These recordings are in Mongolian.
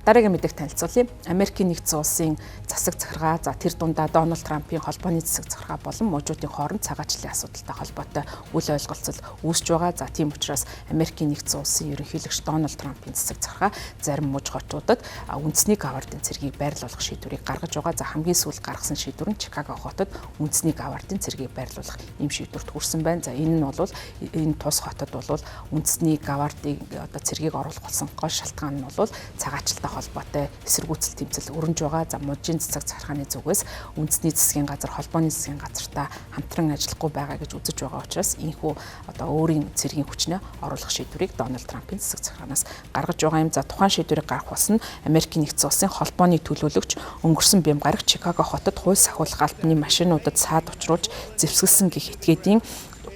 Дараагийн мэдээг танилцуулъя. Америкийн нэгдсэн улсын засаг захиргаа, за тэр дундаа Дональд Трампын холбооны засаг захиргаа болон мужуудын хооронд цагаачлалын асуудалтай холбоотой үл ойлголцол үүсэж байгаа. За тийм учраас Америкийн нэгдсэн улсын ерөнхийлөгч Дональд Трампын засаг захиргаа зарим муж хотуудад үндэсний гавардын цэргийг байрлуулах шийдвэрийг гаргаж байгаа. За хамгийн сүүлд гаргасан шийдвэр нь Чикаго хотод үндэсний гавардын цэргийг байрлуулах ийм шийдвэрт хүрсэн байна. За энэ нь бол энэ тус хотод бол үндэсний гавардын одоо цэргийг оруулах болсон гол шалтгаан нь бол цагаачлалтай холбоотой эсэргүүцэл тэмцэл өрнөж байгаа. За мужийн засаг захиргааны зүгээс үндэсний засгийн газар, холбооны засгийн газартаа хамтран ажиллахгүй байгаа гэж үзэж байгаа учраас ийхүү одоо өөрийн цэргийн хүчнээ оруулах шийдвэрийг Дональд Трампын засаг захиргаанаас гаргаж байгаа юм. За тухайн шийдвэрийг гаргах болсон Америкийн нэгдсэн улсын холбооны төлөөлөгч өнгөрсөн бямгараг Чикаго хотод хууль сахиулах албаны машинуудад саад учруулж зэвсгэлсэн гэх этгээдийн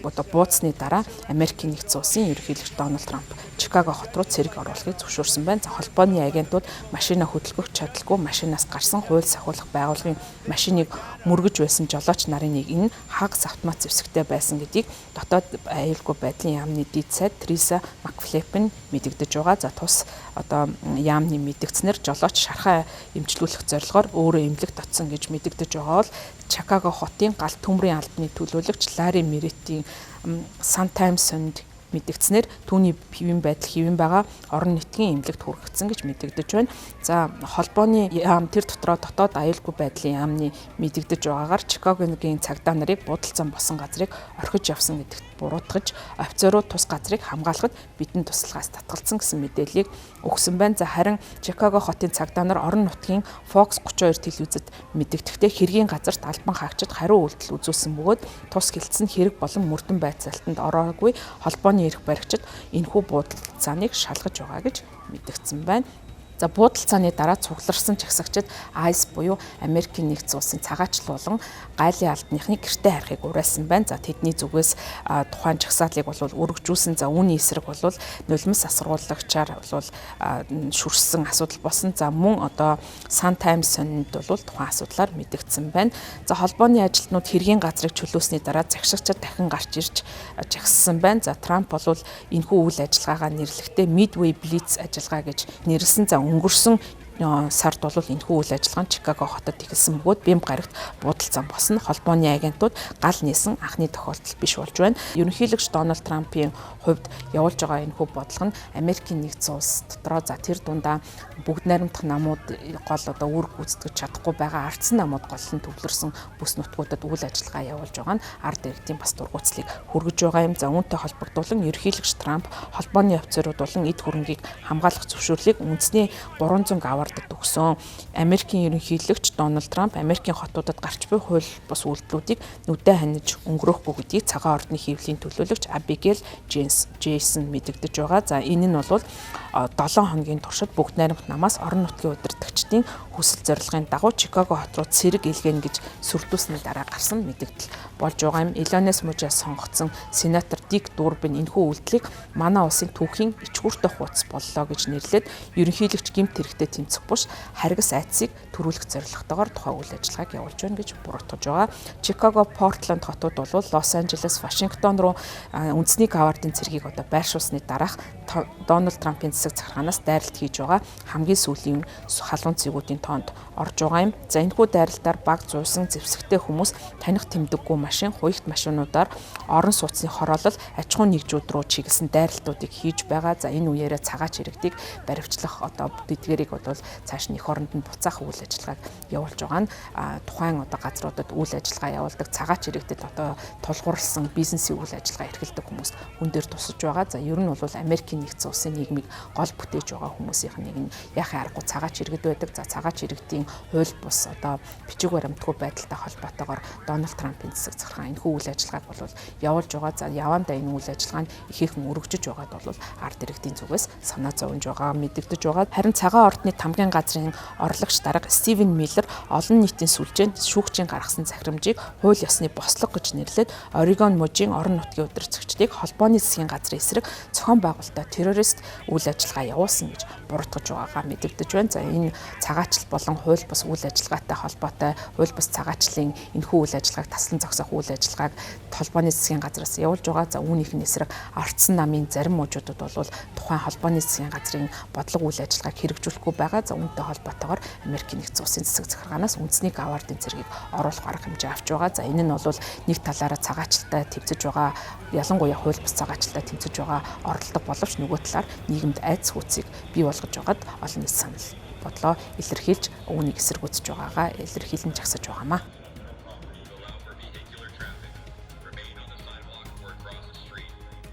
одоо бууцны дараа Америкийн нэгдсэн улсын ерөнхийлөгч Дональд Трамп Чикаго хот руу цэрэг оруулахыг зөвшөөрсөн байна. За холбооны агентууд машина хөдөлгөх чадалгүй машинаас гарсан хууль сахиулах байгууллагын машиныг мөргөж байсан жолооч нарын нэг нь хагас автомат зэвсэгтэй байсан гэдгийг дотоод аюулгүй байдлын яамны дэд сайд Триса Макфлепен мэдэгдэж байгаа. За тус одоо яамны мэдгцнэр жолооч шархаа эмчлүүлэх зорилгоор өөрөө эмнэлэг татсан гэж мэдэгдэж байгаа бол Чикаго хотын галт төмрийн албаны төлөөлөгч Ларри Меретийн Sun-Times-д мэдгцнэр түүний хэвийн байгаа орон нутгийн эмнэлэгт хүргэгдсэн гэж мэдэгдэж байна. За холбооны яам тэр дотроо дотоод аюулгүй байдлын яамны мэдэгдэж байгаагаар Чикагогийн цагдаа нарыг буудалцсан босон газрыг орхиж явсан гэдэгт буруутгаж офицерууд тус газрыг хамгаалахад бидэн тусалгаас татгалцсан гэсэн мэдээллийг өгсөн байна. За харин Чикаго хотын цагдаа нар орон нутгийн Fox 32 телевизэд мэдэгдэхдээ хэргийн газарт албан хаагчид хариу үйлдэл үзүүлсэн бөгөөд тус хилцэн хэрэг болон мөрдөн байцаалтанд ороогүй холбооны эрх баригчид энэхүү буудалцааныг шалгаж байгаа гэж мэдэгдсэн байна. За буудалцааны дараа цугларсан чагсагчид ICE буюу Америкийн нэгдсэн улсын цагаачлал болон гайлын албаныхны гэртээ харихыг уриалсан байна. За тэдний зүгээс тухайн чагсаалыг бол өргөжүүлсэн. За үүний эсрэг бол нулимс асаргуулагчаар бол шүршсэн асуудал болсон. За мөн одоо Sun-Times-д бол тухайн асуудлаар мэдэгдсэн байна. За холбооны ажилтнууд хэргийн газрыг чөлөөсний дараа загшигчид дахин гарч ирж чагссан байна. За Трамп бол энэхүү үйл ажиллагаагаа нэрлэхдээ Midway Blitz ажиллагаа гэж нэрлсэн. За өнгөрсөн сард бол энэхүү үйл ажиллагаа нь Чикаго хотод эхэлсэн бөгөөд бямб гарагт буудалцсан болсон холбооны агентууд гал нээсэн анхны тохиолдол биш болж байна. Ерөнхийлөгч Дональд Трампын хувьд явуулж байгаа энэхүү бодлого нь Америкийн нэгдсэн улс дотроо за тэр дундаа бүгд найрамдах намууд гол одоо үр гүйцэтгэж чадахгүй байгаа ардсан намууд голлон төвлөрсөн бүс нутгуудад үйл ажиллагаа явуулж байгаа нь ард иргэдийн бас дургуутслыг хүргэж байгаа юм. За үүнтэй холбогдуулан ерөнхийлөгч Трамп холбооны офицерууд болон эд хөрөнгийг хамгаалах зөвшөөрлийг үндэсний 300 гавардад өгсөн. Америкийн ерөнхийлөгч Дональд Трамп Америкийн хотуудад гарч буй хууль бус үйлдэлүүдийг нүдэ ханиж өнгөрөөхгүй гэдгийг цагаан ордны хөвлийн төлөөлөгч Abigail Jason мэдэгдэж байгаа. За энэ нь бол 7 хоногийн туршид бүгд найрамдах намаас орон нутгийн удирдагчдын хүсэл зорилгын дагуу Чикаго хот руу цэрэг илгээнэ гэж сүрдүүлсний дараа гарсан мэдэгдэл болж байгаа юм. Illinois мужаас сонгогдсон сенатор Dick Durbin энэхүү үйлдэлийг манай улсын түүхийн ичгүүртэй хуудас боллоо гэж нэрлээд ерөнхийлөгч гэмт хэрэгтэй тэмцэх буш харгас айдсыг төрүүлэх зорилготойгоор тухайн үйл ажиллагааг явуулж байна гэж буруутгаж байгаа. Чикаго, Портланд хотууд бол Лос Анжелес, Вашингтон руу үндэсний гавардын цэргийг одоо байршуулсны дараах Дональд Трампын засаг захиргаанаас дайралт хийж байгаа хамгийн сүүлийн халуун цэгүүдийн тоонд орж байгаа юм. За энэхүү дайралтаар баг зуусан зэвсэгтэй хүмүүс таних тэмдэггүй машин, хуягт машинуудаар орон сууцны хороолол аж ахуй нэгжүүд рүү чиглэсэн дайралтуудыг хийж байгаа. За энэ үеэрээ цагаач иргэдийг баривчлах одоо эдгээрийг бол цааш нь эх оронд нь буцаах үйл ажиллагааг явуулж байгаа нь тухайн одоо газруудад үйл ажиллагаа явуулдаг цагаач иргэдэд одоо тулгуурласан бизнесийн үйл ажиллагаа эрхэлдэг хүмүүс хүн дээр тусаж байгаа. За ер нь бол Америкийн нэгдсэн улсын нийгмийг гол бүтээж байгаа хүмүүсийнх нь нэг нь яхаа аргагүй цагаач иргэд байдаг. За цагаач иргэдийн хууль бус одоо бичиг баримтгүй байдалтай холбоотойгоор Дональд Трампын засаг захиргаа энэхүү үйл ажиллагааг бол явуулж байгаа. За явандаа энэ үйл ажиллагаа нь ихээхэн өргөжөж байгаад бол ард иргэдийн зүгээс санаа зовж байгаа мэдэгдэж байгаа. Харин цагаан ордны тамгын газрын орлогч дарга Стивен Миллер олон нийтийн сүлжээнд шүүгчийн гаргасан захирамжийг хууль ёсны бослого гэж нэрлээд Орегон мужийн орон нутгийн удирдагчдыг холбооны засгийн газрын эсрэг зохион байгуулалттай холбоотой террорист үйл ажиллагаа явуулсан гэж буруутгаж байгаагаа мэдэгдэж байна. За энэ цагаачлал болон хууль бус үйл ажиллагаатай холбоотой хууль бус цагаачлалын энэхүү үйл ажиллагааг таслан зогсоох үйл ажиллагааг холбооны засгийн газраас явуулж байгаа. За үүнийх нь эсрэг ардсан намын зарим мужуудад бол тухайн холбооны засгийн газрын бодлого үйл ажиллагааг хэрэгжүүлэхгүй байгаа. За үүнтэй холбоотойгоор Америкийн нэгдсэн улсын засаг захиргаанаас үндэсний авардын цэргийг оруулах арга хэмжээ авч байгаа. За энэ нь бол нэг талаараа цагаачлалтай тэмцэж байгаа, ялангуяа хууль бус цагаачлалтай тэмцэж байгаа оролдог боловч нөгөө талаар нийгэмд айдас хүүцийг бий болгож байгаад олон нийт санал бодлоо илэрхийлж үүнийг эсэргүүцэж байгаагаа илэрхийлэн жагсаж байгаамаа.